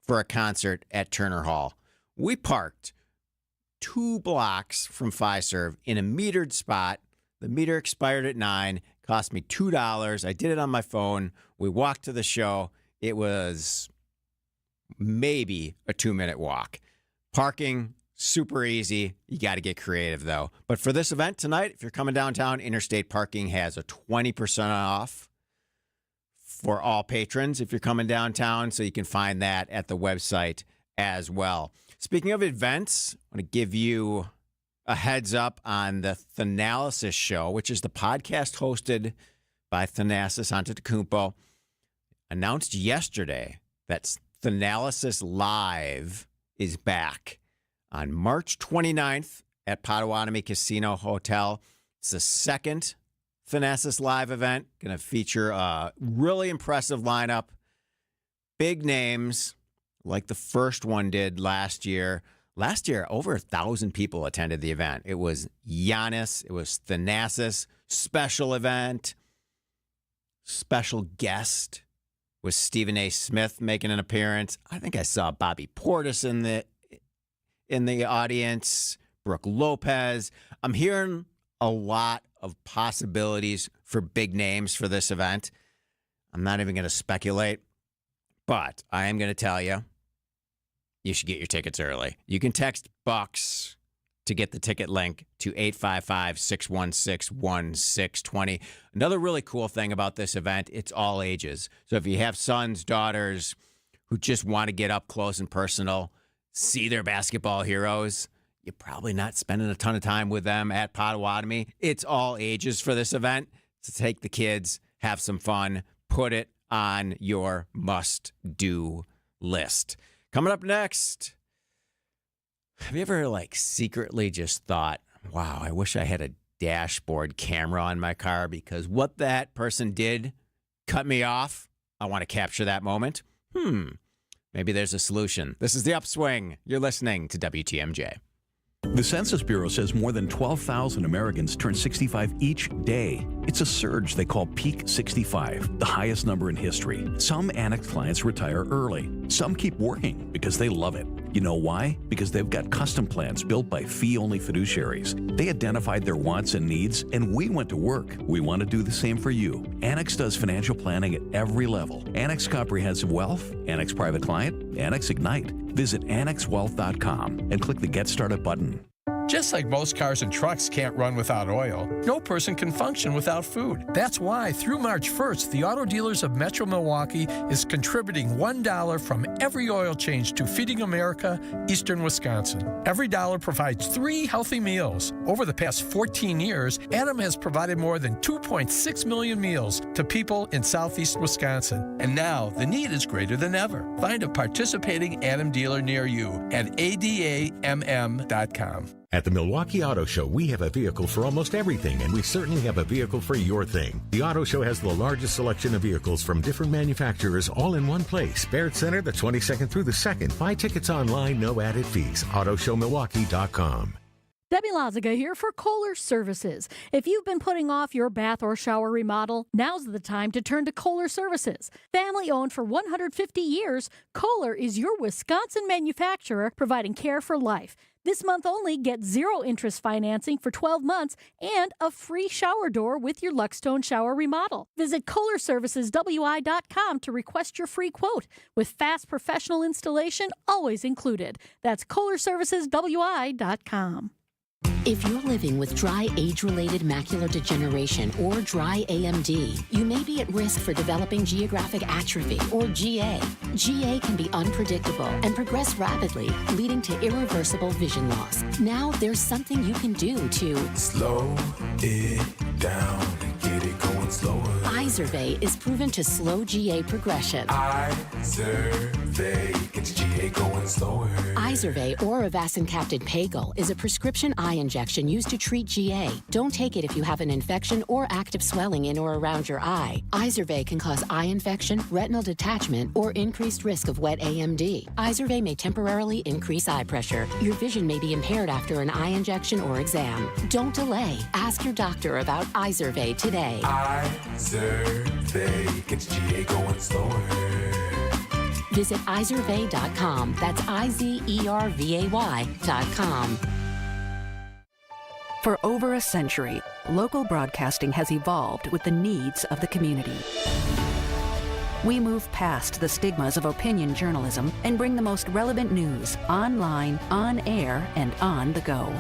for a concert at Turner Hall. We parked 2 blocks from Fiserv in a metered spot. The meter expired at 9. Cost me $2. I did it on my phone. We walked to the show. It was maybe a 2-minute walk. Parking, super easy. You got to get creative, though. But for this event tonight, if you're coming downtown, Interstate Parking has a 20% off for all patrons if you're coming downtown. So you can find that at the website as well. Speaking of events, I want to give you a heads up on the Thanalysis Show, which is the podcast hosted by Thanasis Antetokounmpo. Announced yesterday that Thanalysis Live is back on March 29th at Potawatomi Casino Hotel. It's the second Thanasis Live event. Going to feature a really impressive lineup. Big names like the first one did last year. Last year, over 1,000 people attended the event. It was Giannis. It was Thanasis. Special event. Special guest was Stephen A. Smith making an appearance. I think I saw Bobby Portis in the audience. Brooke Lopez. I'm hearing a lot of possibilities for big names for this event. I'm not even going to speculate, but I am going to tell you, you should get your tickets early. You can text BUCKS to get the ticket link to 855-616-1620. Another really cool thing about this event, it's all ages. So if you have sons, daughters who just want to get up close and personal, see their basketball heroes, you're probably not spending a ton of time with them at Potawatomi. It's all ages for this event. So take the kids, have some fun, put it on your must-do list. Coming up next, have you ever secretly just thought, wow, I wish I had a dashboard camera on my car because what that person did cut me off? I want to capture that moment. Maybe there's a solution. This is The Upswing. You're listening to WTMJ. The Census Bureau says more than 12,000 Americans turn 65 each day. It's a surge they call Peak 65, the highest number in history. Some Annex clients retire early. Some keep working because they love it. You know why? Because they've got custom plans built by fee-only fiduciaries. They identified their wants and needs, and we went to work. We want to do the same for you. Annex does financial planning at every level. Annex Comprehensive Wealth, Annex Private Client, Annex Ignite. Visit AnnexWealth.com and click the Get Started button. Just like most cars and trucks can't run without oil, no person can function without food. That's why through March 1st, the Auto Dealers of Metro Milwaukee is contributing $1 from every oil change to Feeding America, Eastern Wisconsin. Every dollar provides 3 healthy meals. Over the past 14 years, Adam has provided more than 2.6 million meals to people in southeast Wisconsin. And now the need is greater than ever. Find a participating Adam dealer near you at adamm.com. At the Milwaukee Auto Show, we have a vehicle for almost everything, and we certainly have a vehicle for your thing. The Auto Show has the largest selection of vehicles from different manufacturers all in one place. Barrett Center, the 22nd through the 2nd. Buy tickets online, no added fees. AutoShowMilwaukee.com. Debbie Lazaga here for Kohler Services. If you've been putting off your bath or shower remodel, now's the time to turn to Kohler Services. Family owned for 150 years, Kohler is your Wisconsin manufacturer providing care for life. This month only, get 0 interest financing for 12 months and a free shower door with your Luxtone shower remodel. Visit KohlerServicesWI.com to request your free quote with fast professional installation always included. That's KohlerServicesWI.com. If you're living with dry age-related macular degeneration or dry AMD, you may be at risk for developing geographic atrophy or GA. GA can be unpredictable and progress rapidly, leading to irreversible vision loss. Now there's something you can do to slow it down and get it going slower. Izervay is proven to slow GA progression. Izervay gets GA going slower. Izervay or avacincaptad pagel is a prescription eye injection used to treat GA. Don't take it if you have an infection or active swelling in or around your eye. Izervay can cause eye infection, retinal detachment, or increased risk of wet AMD. Izervay may temporarily increase eye pressure. Your vision may be impaired after an eye injection or exam. Don't delay. Ask your doctor about Izervay today. Izervay gets GA going slower. Visit Izervay.com. That's IZERVAY.com. For over a century, local broadcasting has evolved with the needs of the community. We move past the stigmas of opinion journalism and bring the most relevant news online, on air, and on the go.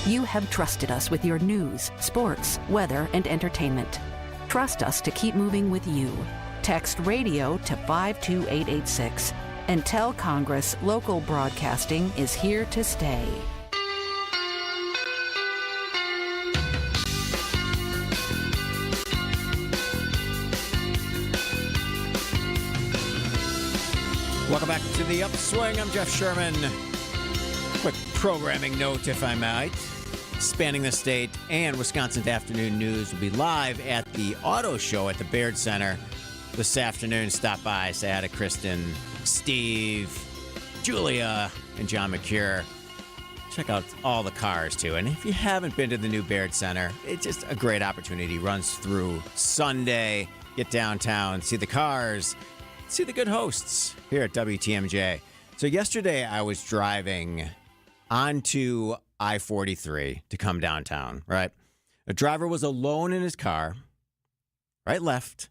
You have trusted us with your news, sports, weather, and entertainment. Trust us to keep moving with you. Text radio to 52886 and tell Congress local broadcasting is here to stay. Welcome back to the Upswing. I'm Jeff Sherman. Quick programming note, if I might. Spanning the state and Wisconsin's afternoon news will be live at the auto show at the Baird Center this afternoon. Stop by, say hi to Kristen, Steve, Julia, and John McCure. Check out all the cars, too. And if you haven't been to the new Baird Center, it's just a great opportunity. Runs through Sunday. Get downtown, see the cars, see the good hosts here at WTMJ. So yesterday I was driving onto I-43 to come downtown, right? The driver was alone in his car, right left,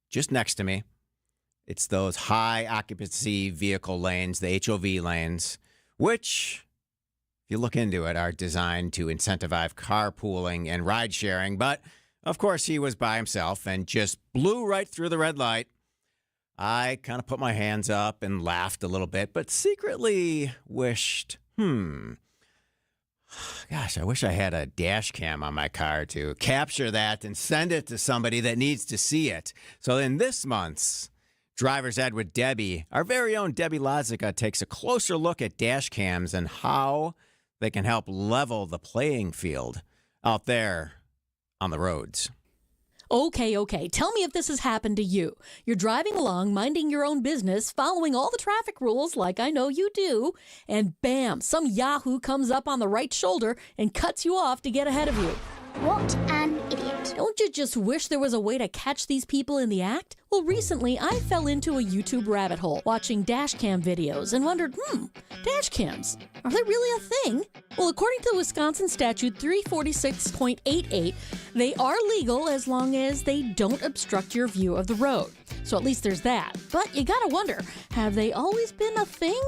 just next to me. It's those high occupancy vehicle lanes, the HOV lanes, which, if you look into it, are designed to incentivize carpooling and ride sharing. But, of course, he was by himself and just blew right through the red light. I kind of put my hands up and laughed a little bit, but secretly wished, gosh, I wish I had a dash cam on my car to capture that and send it to somebody that needs to see it. So in this month's Driver's Ed with Debbie, our very own Debbie Lozica takes a closer look at dash cams and how they can help level the playing field out there on the roads. Okay. Tell me if this has happened to you. You're driving along, minding your own business, following all the traffic rules like I know you do, and bam, some yahoo comes up on the right shoulder and cuts you off to get ahead of you. What an idiot. Don't you just wish there was a way to catch these people in the act? Well, recently I fell into a YouTube rabbit hole watching dashcam videos and wondered, dashcams, are they really a thing? Well, according to Wisconsin Statute 346.88, they are legal as long as they don't obstruct your view of the road. So at least there's that. But you gotta wonder, have they always been a thing?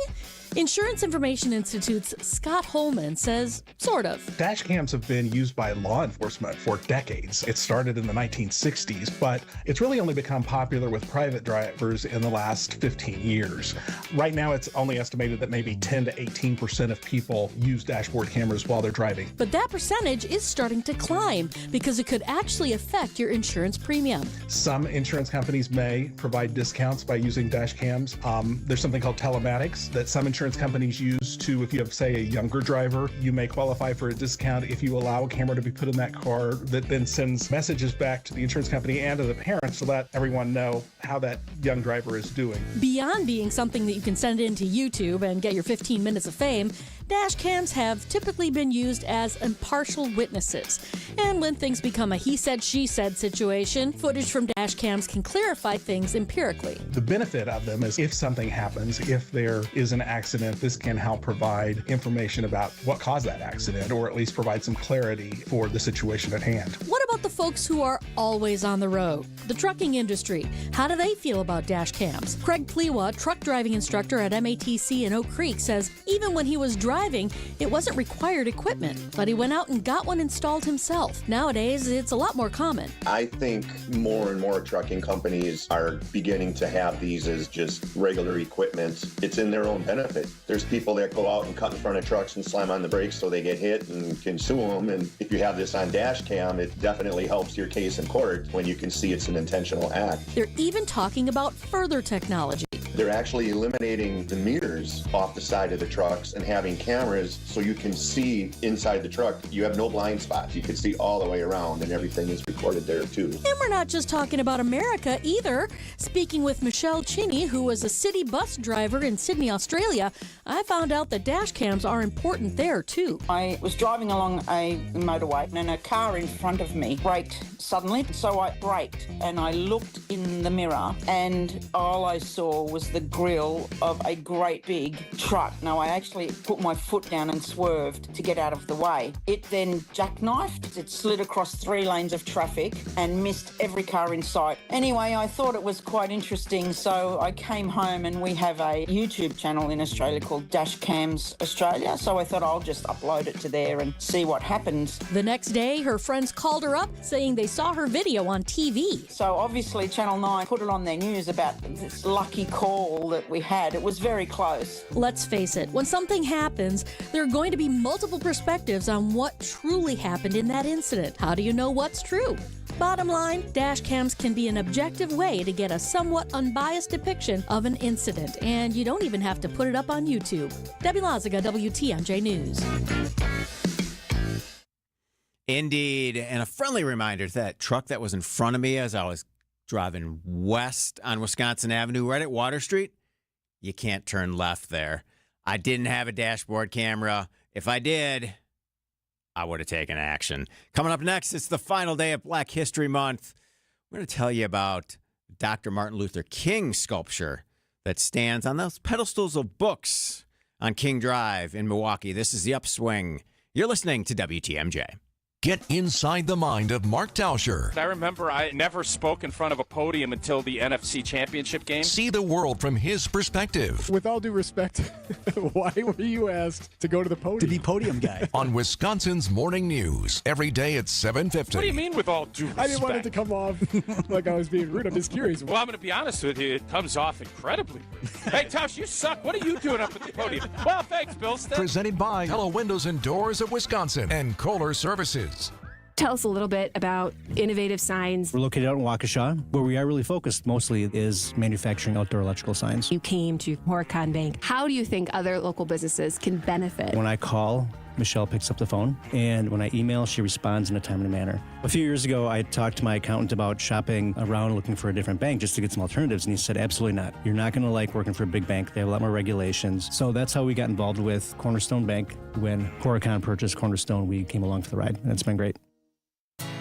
Insurance Information Institute's Scott Holman says, sort of. Dash cams have been used by law enforcement for decades. It started in the 1960s, but it's really only become popular with private drivers in the last 15 years. Right now, it's only estimated that maybe 10 to 18% of people use dashboard cameras while they're driving. But that percentage is starting to climb because it could actually affect your insurance premium. Some insurance companies may provide discounts by using dash cams. There's something called telematics that some insurance companies use to, if you have, say, a younger driver, you may qualify for a discount if you allow a camera to be put in that car that then sends messages back to the insurance company and to the parents to let everyone know how that young driver is doing. Beyond being something that you can send into YouTube and get your 15 minutes of fame, dash cams have typically been used as impartial witnesses. And when things become a he said, she said situation, footage from dash cams can clarify things empirically. The benefit of them is if something happens, if there is an accident, this can help provide information about what caused that accident, or at least provide some clarity for the situation at hand. What about the folks who are always on the road? The trucking industry. How do they feel about dash cams? Craig Plewa, truck driving instructor at MATC in Oak Creek, says even when he was driving driving, it wasn't required equipment, but he went out and got one installed himself. Nowadays, it's a lot more common. I think more and more trucking companies are beginning to have these as just regular equipment. It's in their own benefit. There's people that go out and cut in front of trucks and slam on the brakes so they get hit and can sue them. And if you have this on dash cam, it definitely helps your case in court when you can see it's an intentional act. They're even talking about further technology. They're actually eliminating the mirrors off the side of the trucks and having cameras so you can see inside the truck. You have no blind spots. You can see all the way around and everything is recorded there too. And we're not just talking about America either. Speaking with Michelle Cheney, who was a city bus driver in Sydney, Australia, I found out that dash cams are important there too. I was driving along a motorway and a car in front of me braked suddenly. So I braked and I looked in the mirror and all I saw was the grille of a great big truck. Now, I actually put my foot down and swerved to get out of the way. It then jackknifed. It slid across 3 lanes of traffic and missed every car in sight. Anyway, I thought it was quite interesting, so I came home and we have a YouTube channel in Australia called Dash Cams Australia, so I thought I'll just upload it to there and see what happens. The next day, her friends called her up saying they saw her video on TV. So obviously Channel 9 put it on their news about this lucky call that we had. It was very close. Let's face it, when something happens, there are going to be multiple perspectives on what truly happened in that incident. How do you know what's true? Bottom line, dash cams can be an objective way to get a somewhat unbiased depiction of an incident, and you don't even have to put it up on YouTube. Debbie Lazaga, WTMJ News. Indeed. And a friendly reminder to that truck that was in front of me as I was driving west on Wisconsin Avenue right at Water Street, you can't turn left there. I didn't have a dashboard camera. If I did, I would have taken action. Coming up next, it's the final day of Black History Month. We're going to tell you about Dr. Martin Luther King sculpture that stands on those pedestals of books on King Drive in Milwaukee. This is the Upswing. You're listening to WTMJ. Get inside the mind of Mark Tauscher. I remember I never spoke in front of a podium until the NFC Championship game. See the world from his perspective. With all due respect, why were you asked to go to the podium? To be podium guy. On Wisconsin's Morning News, every day at 7:50. What do you mean with all due respect? I didn't want it to come off like I was being rude. I'm just curious. Well, I'm going to be honest with you. It comes off incredibly rude. Hey, Tausch, you suck. What are you doing up at the podium? Well, thanks, Bill. Presented by Hello Windows and Doors of Wisconsin and Kohler Services. Tell us a little bit about innovative signs. We're located out in Waukesha. Where we are really focused mostly is manufacturing outdoor electrical signs. You came to Horicon Bank. How do you think other local businesses can benefit? When I call, Michelle picks up the phone, and when I email, she responds in a timely manner. A few years ago, I talked to my accountant about shopping around looking for a different bank just to get some alternatives, and he said, absolutely not. You're not going to like working for a big bank. They have a lot more regulations. So that's how we got involved with Cornerstone Bank. When Horicon purchased Cornerstone, we came along for the ride, and it's been great.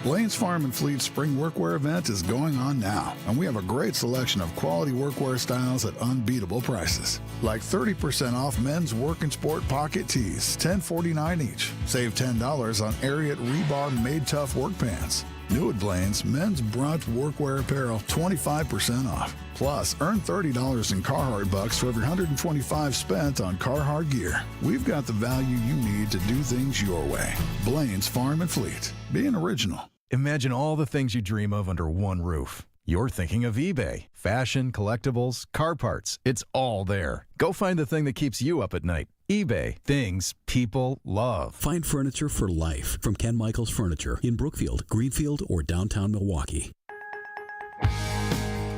Blaine's Farm and Fleet Spring Workwear event is going on now, and we have a great selection of quality workwear styles at unbeatable prices. Like 30% off men's work and sport pocket tees, $10.49 each. Save $10 on Ariat Rebar Made Tough work pants. New at Blaine's, men's brunch workwear apparel, 25% off. Plus, earn $30 in Carhartt bucks for every $125 spent on Carhartt gear. We've got the value you need to do things your way. Blaine's Farm and Fleet. Being original. Imagine all the things you dream of under one roof. You're thinking of eBay. Fashion, collectibles, car parts. It's all there. Go find the thing that keeps you up at night. eBay. Things people love. Find furniture for life from Ken Michaels Furniture in Brookfield, Greenfield, or downtown Milwaukee.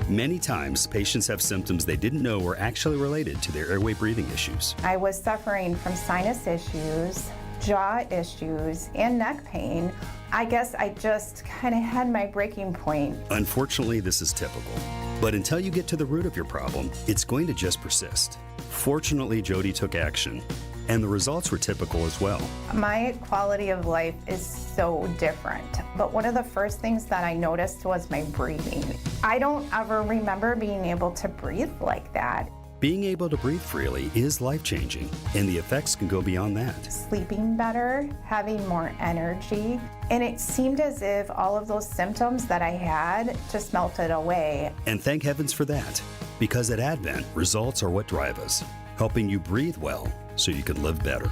Many times, patients have symptoms they didn't know were actually related to their airway breathing issues. I was suffering from sinus issues, jaw issues, and neck pain. I guess I just kind of had my breaking point. Unfortunately, this is typical. But until you get to the root of your problem, it's going to just persist. Fortunately, Jody took action, and the results were typical as well. My quality of life is so different. But one of the first things that I noticed was my breathing. I don't ever remember being able to breathe like that. Being able to breathe freely is life-changing, and the effects can go beyond that. Sleeping better, having more energy, and it seemed as if all of those symptoms that I had just melted away. And thank heavens for that, because at Advent, results are what drive us, helping you breathe well so you can live better.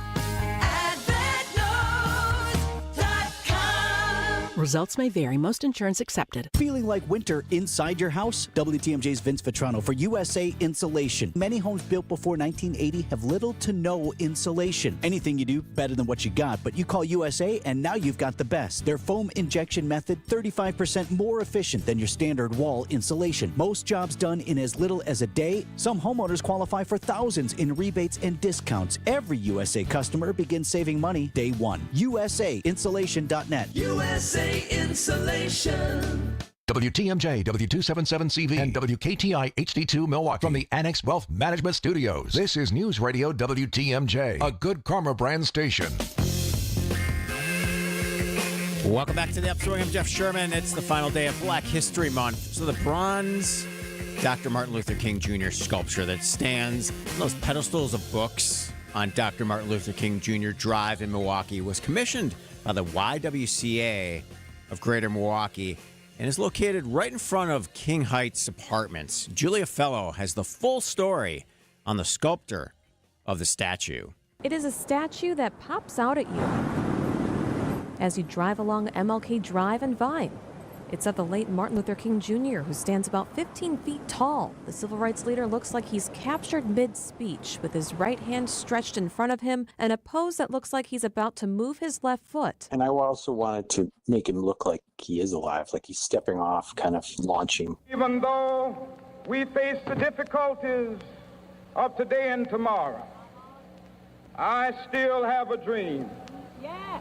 Results may vary. Most insurance accepted. Feeling like winter inside your house? WTMJ's Vince Vitrano for USA Insulation. Many homes built before 1980 have little to no insulation. Anything you do, better than what you got, but you call USA and now you've got the best. Their foam injection method, 35% more efficient than your standard wall insulation. Most jobs done in as little as a day. Some homeowners qualify for thousands in rebates and discounts. Every USA customer begins saving money day one. USAinsulation.net. USA Insulation. WTMJ, W277CV, and WKTI HD2 Milwaukee from the Annex Wealth Management Studios. This is News Radio WTMJ, a Good Karma brand station. Welcome back to the Upswing. I'm Jeff Sherman. It's the final day of Black History Month. So the bronze Dr. Martin Luther King Jr. sculpture that stands on those pedestals of books on Dr. Martin Luther King Jr. Drive in Milwaukee was commissioned by the YWCA of Greater Milwaukee and is located right in front of King Heights Apartments. Julia Fellow has the full story on the sculptor of the statue. It is a statue that pops out at you as you drive along MLK Drive and Vine. It's of the late Martin Luther King Jr., who stands about 15 feet tall. The civil rights leader looks like he's captured mid-speech with his right hand stretched in front of him and a pose that looks like he's about to move his left foot. And I also wanted to make him look like he is alive, like he's stepping off, kind of launching. Even though we face the difficulties of today and tomorrow, I still have a dream. Yeah.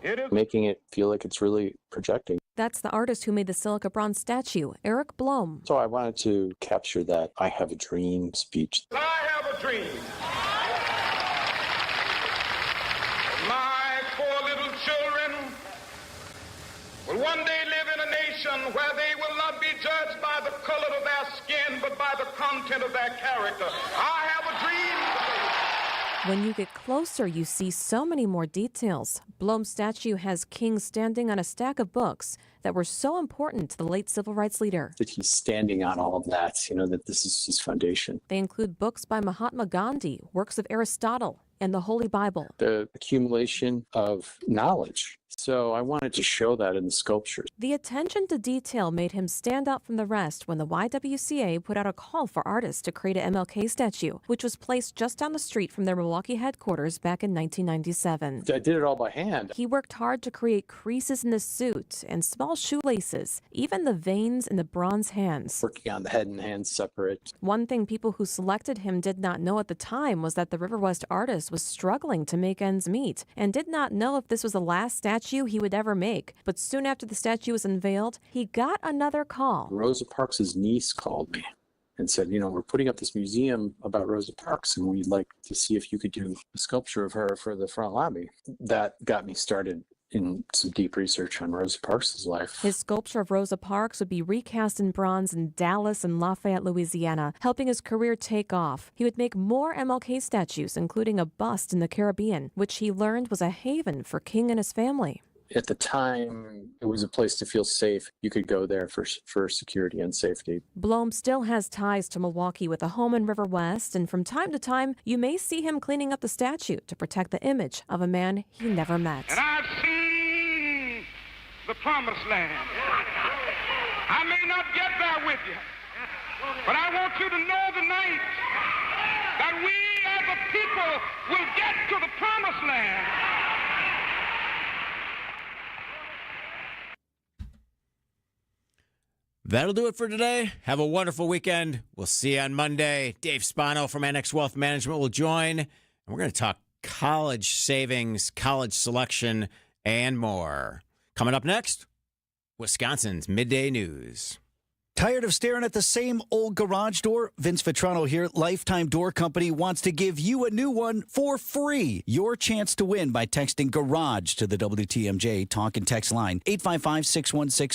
It is making it feel like it's really projecting. That's the artist who made the silica bronze statue, Eric Blom. So I wanted to capture that I have a dream speech. I have a dream. My 4 little children will one day live in a nation where they will not be judged by the color of their skin, but by the content of their character. I have a dream today. When you get closer, you see so many more details. Blom's statue has King standing on a stack of books that were so important to the late civil rights leader. That he's standing on all of that, that this is his foundation. They include books by Mahatma Gandhi, works of Aristotle, and the Holy Bible. The accumulation of knowledge. So I wanted to show that in the sculptures. The attention to detail made him stand out from the rest when the YWCA put out a call for artists to create an MLK statue, which was placed just down the street from their Milwaukee headquarters back in 1997. I did it all by hand. He worked hard to create creases in the suit and small shoelaces, even the veins in the bronze hands. Working on the head and hands separate. One thing people who selected him did not know at the time was that the River West artist was struggling to make ends meet and did not know if this was the last statue he would ever make. But soon after the statue was unveiled, he got another call. Rosa Parks' niece called me and said, we're putting up this museum about Rosa Parks and we'd like to see if you could do a sculpture of her for the front lobby. That got me started in some deep research on Rosa Parks' life. His sculpture of Rosa Parks would be recast in bronze in Dallas and Lafayette, Louisiana, helping his career take off. He would make more MLK statues, including a bust in the Caribbean, which he learned was a haven for King and his family. At the time, it was a place to feel safe. You could go there for security and safety. Blom still has ties to Milwaukee with a home in River West, and from time to time, you may see him cleaning up the statue to protect the image of a man he never met. And I've seen the promised land. I may not get there with you, but I want you to know tonight that we as a people will get to the promised land. That'll do it for today. Have a wonderful weekend. We'll see you on Monday. Dave Spano from Annex Wealth Management will join, and we're going to talk college savings, college selection, and more. Coming up next, Wisconsin's Midday News. Tired of staring at the same old garage door? Vince Vitrano here. Lifetime Door Company wants to give you a new one for free. Your chance to win by texting GARAGE to the WTMJ talk and text line 855-616